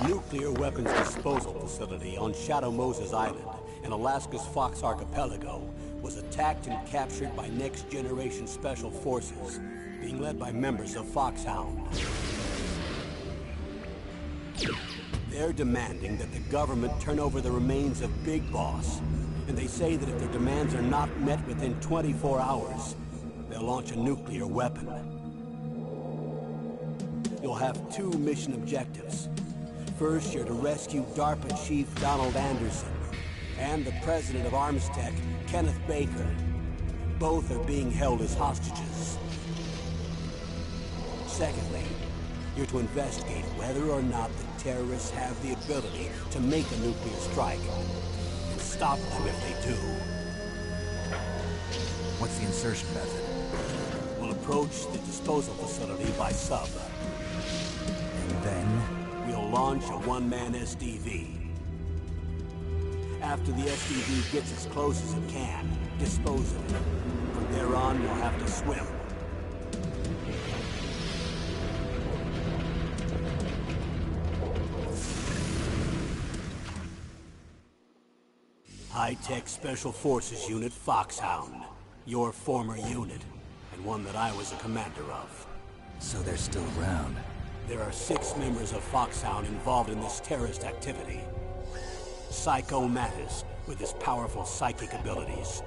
Nuclear weapons disposal facility on Shadow Moses Island in Alaska's Fox Archipelago was attacked and captured by next-generation special forces, being led by members of Foxhound. They're demanding that the government turn over the remains of Big Boss, and they say that if their demands are not met within 24 hours, they'll launch a nuclear weapon. You'll have two mission objectives. First, you're to rescue DARPA Chief Donald Anderson and the President of Armstech, Kenneth Baker. Both are being held as hostages. Secondly, you're to investigate whether or not the terrorists have the ability to make a nuclear strike and stop them if they do. What's the insertion method? We'll approach the disposal facility by sub. And then? We'll launch a one-man SDV. After the SDV gets as close as it can, dispose of it. From there on, you'll have to swim. High-Tech Special Forces Unit Foxhound. Your former unit, and one that I was a commander of. So they're still around. There are 6 members of Foxhound involved in this terrorist activity. Psycho Mattis, with his powerful psychic abilities.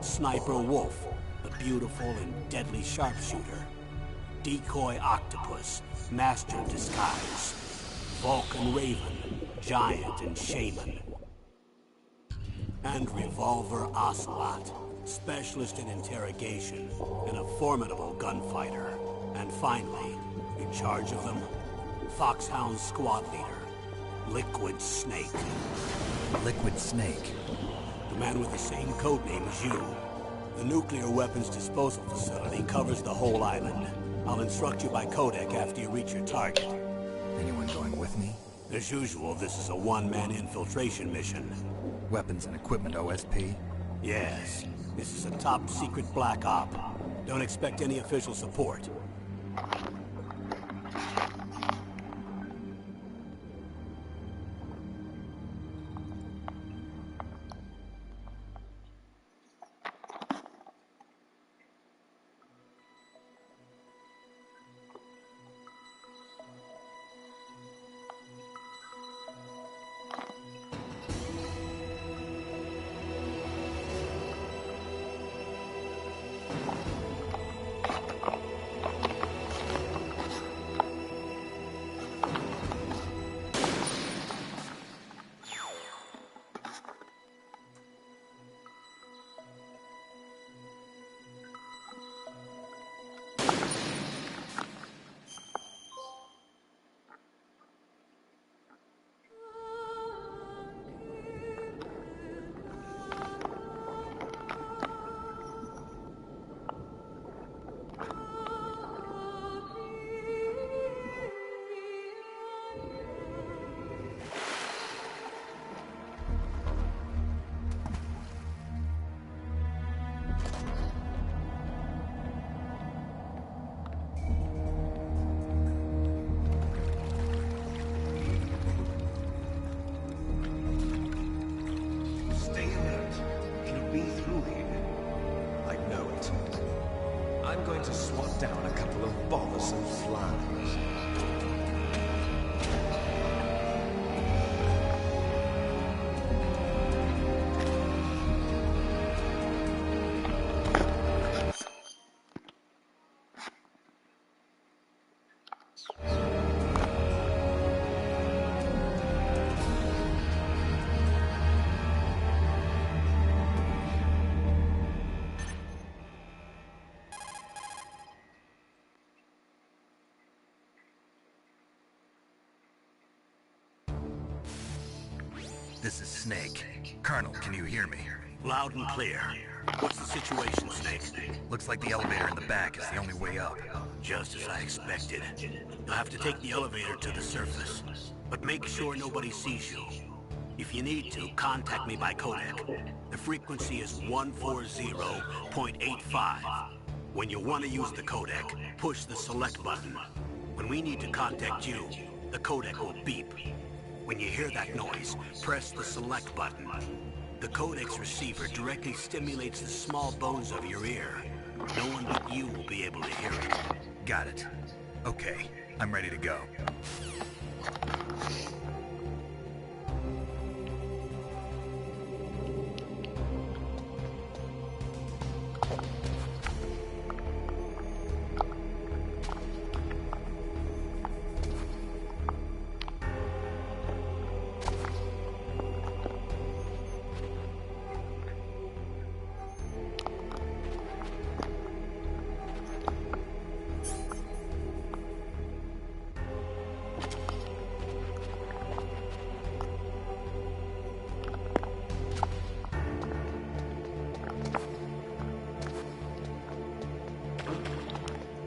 Sniper Wolf, the beautiful and deadly sharpshooter. Decoy Octopus, master disguise. Vulcan Raven, giant and shaman. And Revolver Ocelot, specialist in interrogation and a formidable gunfighter. And finally, in charge of them, Foxhound's squad leader, Liquid Snake. Liquid Snake? The man with the same codename as you. The nuclear weapons disposal facility covers the whole island. I'll instruct you by codec after you reach your target. Anyone going with me? As usual, this is a one-man infiltration mission. Weapons and equipment OSP? Yes. This is a top-secret black op. Don't expect any official support. be through here. I know it. I'm going to swat down a couple of bothersome flies. This is Snake. Colonel, can you hear me? Loud and clear. What's the situation, Snake? Looks like the elevator in the back is the only way up. Just as I expected. You'll have to take the elevator to the surface. But make sure nobody sees you. If you need to, contact me by codec. The frequency is 140.85. When you want to use the codec, push the select button. When we need to contact you, the codec will beep. When you hear that noise, press the select button. The codec's receiver directly stimulates the small bones of your ear. No one but you will be able to hear it. Got it. Okay, I'm ready to go.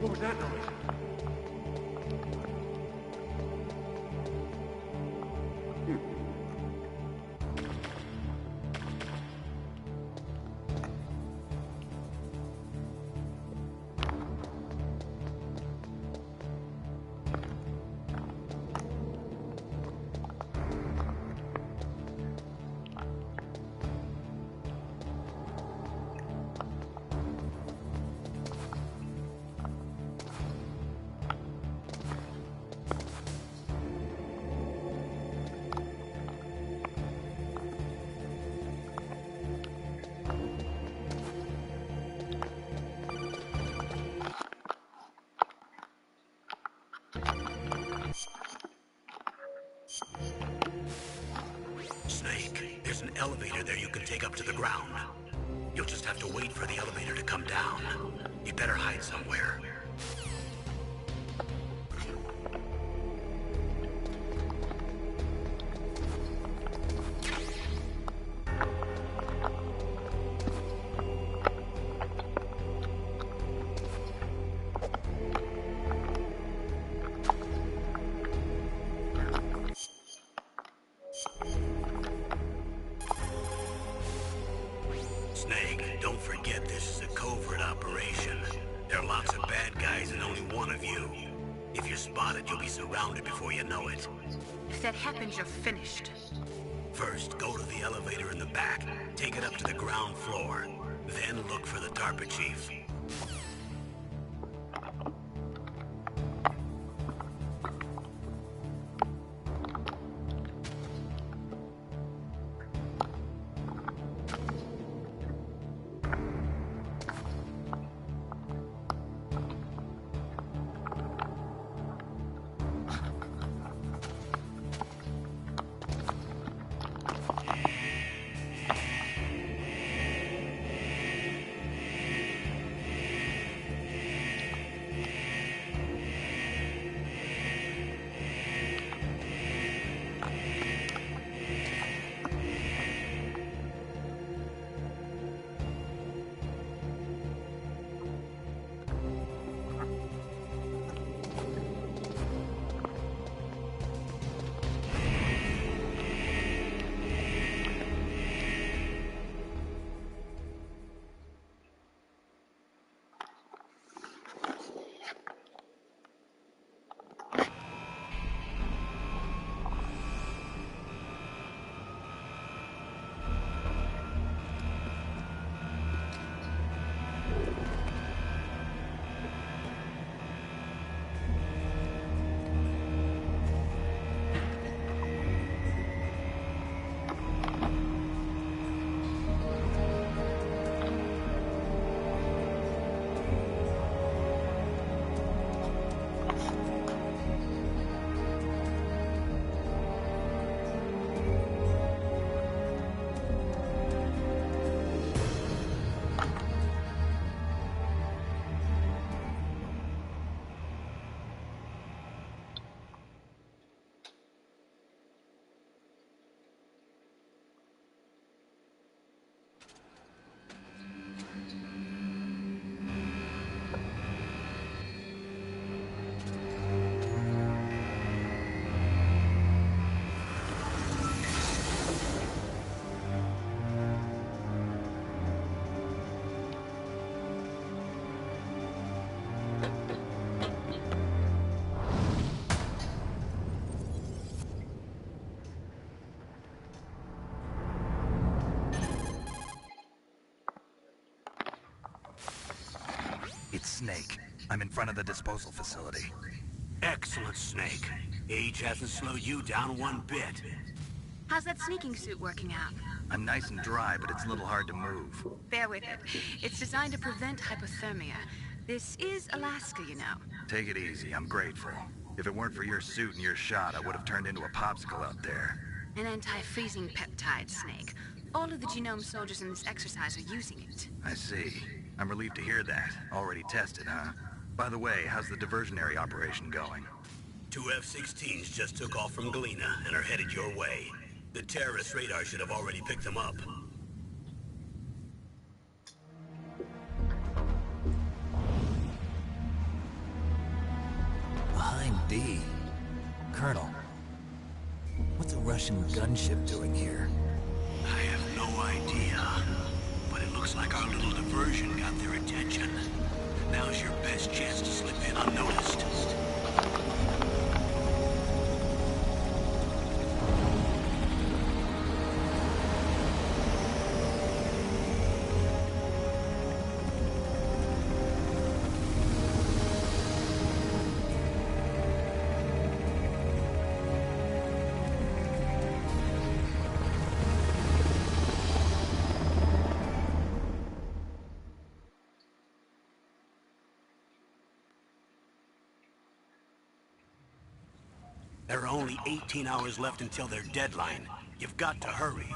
What was that noise? Snake, there's an elevator there you can take up to the ground. You'll just have to wait for the elevator to come down. You better hide somewhere. Snake, don't forget this is a covert operation. There are lots of bad guys and only one of you. If you're spotted, you'll be surrounded before you know it. If that happens, you're finished. First, go to the elevator in the back. Take it up to the ground floor. Then look for the DARPA chief. It's Snake. I'm in front of the disposal facility. Excellent, Snake. Age hasn't slowed you down one bit. How's that sneaking suit working out? I'm nice and dry, but it's a little hard to move. Bear with it. It's designed to prevent hypothermia. This is Alaska, you know. Take it easy, I'm grateful. If it weren't for your suit and your shot, I would have turned into a popsicle out there. An anti-freezing peptide, Snake. All of the genome soldiers in this exercise are using it. I see. I'm relieved to hear that. Already tested, huh? By the way, how's the diversionary operation going? 2 F-16s just took off from Galena and are headed your way. The terrorist radar should have already picked them up. Behind D. Colonel, what's a Russian gunship doing here? I have no idea, but it looks like our little diversion got their attention. Now's your best chance to slip in unnoticed. There are only 18 hours left until their deadline. You've got to hurry.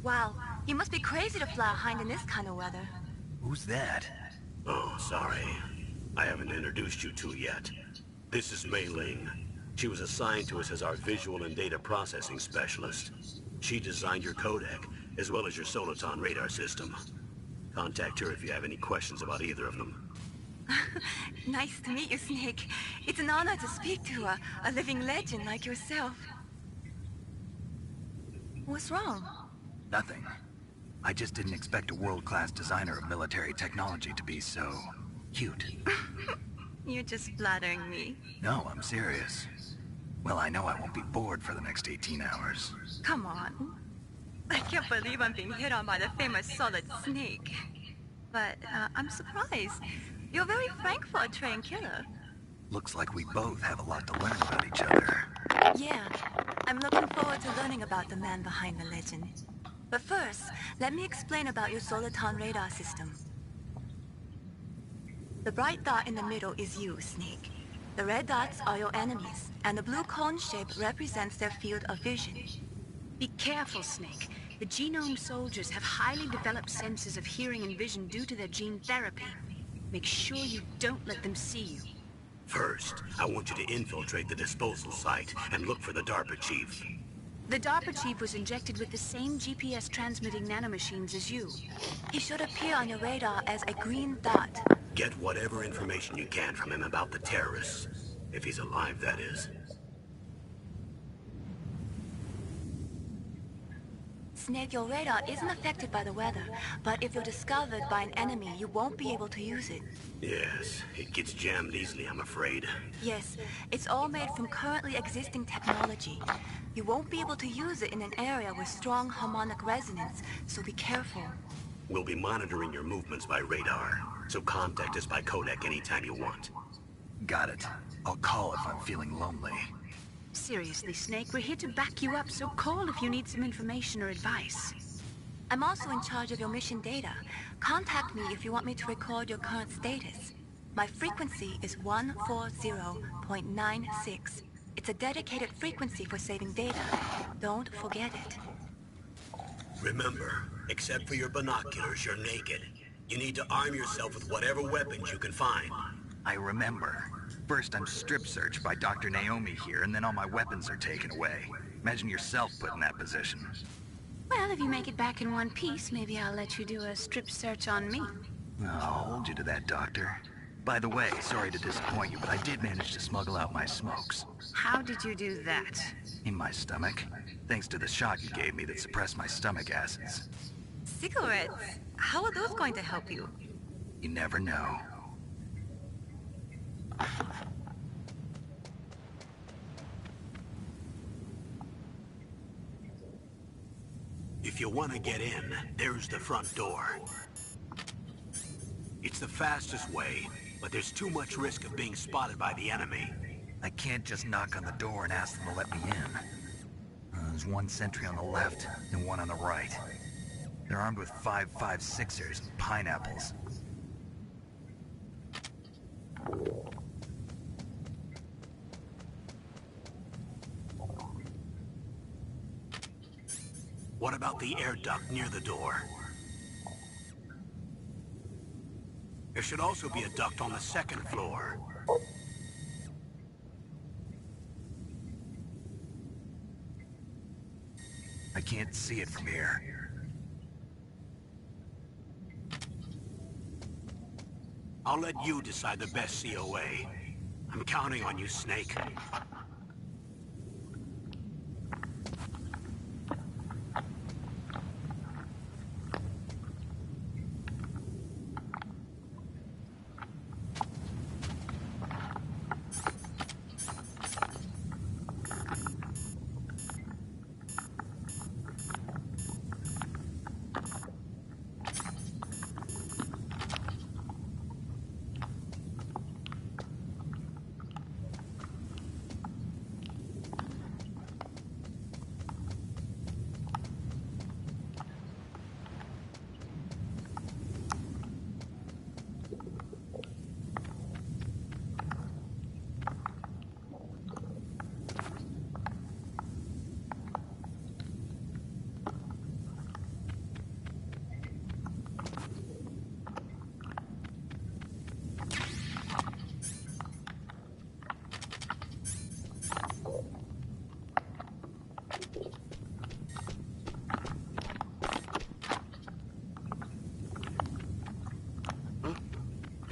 Wow, you must be crazy to fly a hind in this kind of weather. Who's that? Oh, sorry. I haven't introduced you to yet. This is Mei Ling. She was assigned to us as our visual and data processing specialist. She designed your codec, as well as your Soliton radar system. Contact her if you have any questions about either of them. Nice to meet you, Snake. It's an honor to speak to a living legend like yourself. What's wrong? Nothing. I just didn't expect a world-class designer of military technology to be so cute. You're just flattering me. No, I'm serious. Well, I know I won't be bored for the next 18 hours. Come on. I can't believe I'm being hit on by the famous Solid Snake. But I'm surprised. You're very frank for a trained killer. Looks like we both have a lot to learn about each other. Yeah, I'm looking forward to learning about the man behind the legend. But first, let me explain about your Soliton radar system. The bright dot in the middle is you, Snake. The red dots are your enemies, and the blue cone shape represents their field of vision. Be careful, Snake. The genome soldiers have highly developed senses of hearing and vision due to their gene therapy. Make sure you don't let them see you. First, I want you to infiltrate the disposal site and look for the DARPA chief. The DARPA chief was injected with the same GPS transmitting nanomachines as you. He should appear on your radar as a green dot. Get whatever information you can from him about the terrorists. If he's alive, that is. Snake, your radar isn't affected by the weather, but if you're discovered by an enemy, you won't be able to use it. Yes, it gets jammed easily, I'm afraid. Yes, it's all made from currently existing technology. You won't be able to use it in an area with strong harmonic resonance, so be careful. We'll be monitoring your movements by radar, so contact us by codec anytime you want. Got it. I'll call if I'm feeling lonely. Seriously, Snake, we're here to back you up, so call if you need some information or advice. I'm also in charge of your mission data. Contact me if you want me to record your current status. My frequency is 140.96. It's a dedicated frequency for saving data. Don't forget it. Remember, except for your binoculars, you're naked. You need to arm yourself with whatever weapons you can find. I remember. First, I'm strip searched by Dr. Naomi here, and then all my weapons are taken away. Imagine yourself put in that position. Well, if you make it back in one piece, maybe I'll let you do a strip search on me. I'll hold you to that, Doctor. By the way, sorry to disappoint you, but I did manage to smuggle out my smokes. How did you do that? In my stomach. Thanks to the shot you gave me that suppressed my stomach acids. Cigarettes? How are those going to help you? You never know. If you want to get in, there's the front door. It's the fastest way, but there's too much risk of being spotted by the enemy. I can't just knock on the door and ask them to let me in. There's one sentry on the left and one on the right. They're armed with 5.56ers and pineapples. What about the air duct near the door? There should also be a duct on the second floor. I can't see it from here. I'll let you decide the best COA. I'm counting on you, Snake.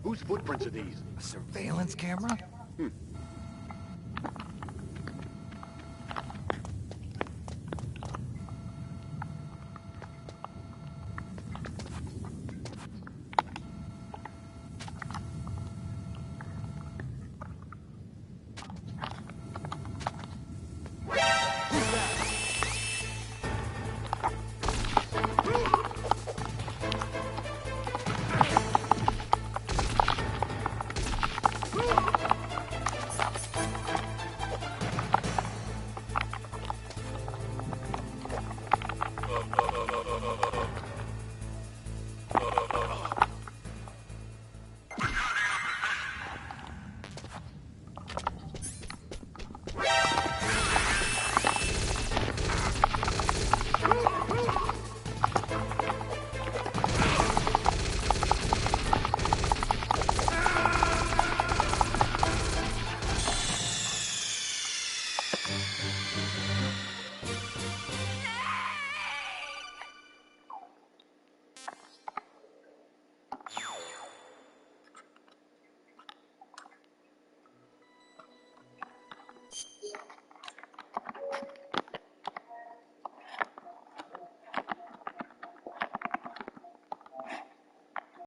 Whose footprints are these? A surveillance camera?